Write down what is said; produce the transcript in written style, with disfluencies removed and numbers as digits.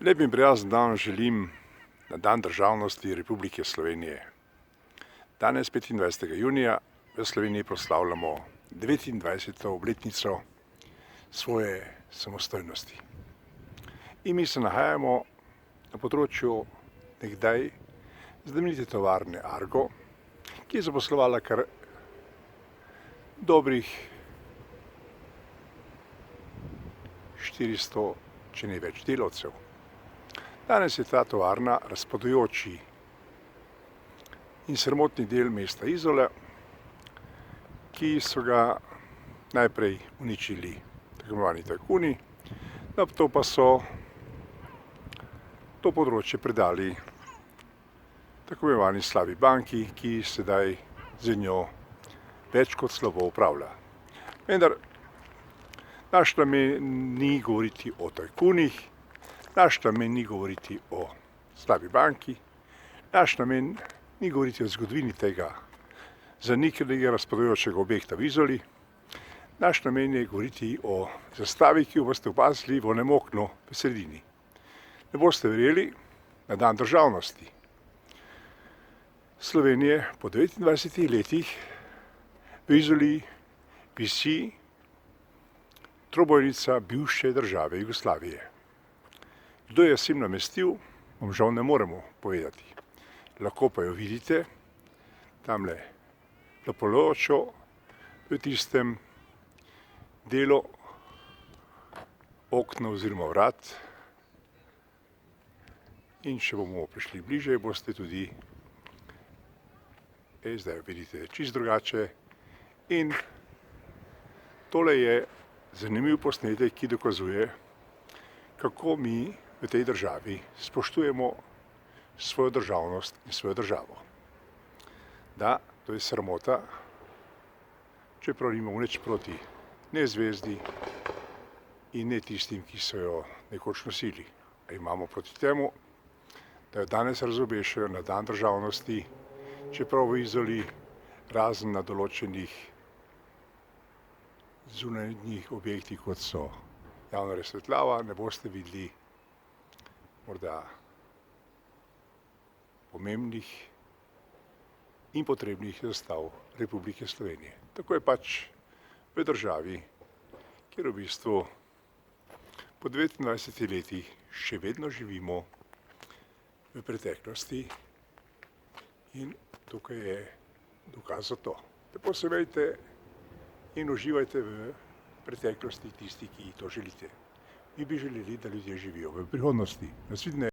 Lep in prijazen dan želim na dan državnosti Republike Slovenije. Danes, 25. junija, v Sloveniji proslavljamo 29. obletnico svoje samostojnosti. In mi se nahajamo na področju nekdaj znamenite tovarne Argo, ki je zaposlovala kar dobrih 400, če ne več, delavcev. Danes je ta tovarna razpadajoči in sramotni del mesta Izola, ki so ga najprej uničili tako imenovani tajkuni, nato pa so to področje predali tako imenovani slabi banki, ki sedaj z njo več kot slabo upravlja. Vendar naš namen ni govoriti o tajkunih, naš namen ni govoriti o slabi banki, naš namen ni govoriti o zgodovini tega zanikanega razpadajočega objekta v Izoli, naš namen je govoriti o zastavi, ki jo boste opazili v onem oknu v sredini. Ne boste verjeli, na dan državnosti Slovenije po 29 letih v Izoli visi trobojnica bivše države Jugoslavije. Kdo je s tem namestil, vam žal ne moremo povedati. Lahko pa jo vidite tamle plapolajočo v tistem delu okna oziroma vrat. In če bomo prišli bliže, boste tudi zdaj jo vidite čisto drugače. In tole je zanimiv posnetek, ki dokazuje, kako mi v tej državi spoštujemo svojo državnost in svojo državo. Da, to je sramota, čeprav nimamo nič proti ne zvezdi in ne tistim, ki so jo nekoč nosili. A imamo proti temu, da jo danes razobešajo na dan državnosti, čeprav v Izoli razen na določenih zunanjih objektih, kot so javna razsvetljava, ne boste videli morda pomembnih in potrebnih zastav Republike Slovenije. Tako je pač v državi, kjer v bistvu po 29 letih še vedno živimo v preteklosti in tukaj je dokaz za to. Lepo se imejte in uživajte v preteklosti tisti, ki to želite. Mi bi želeli, da ljudje živijo v prihodnosti. Nasvidenje.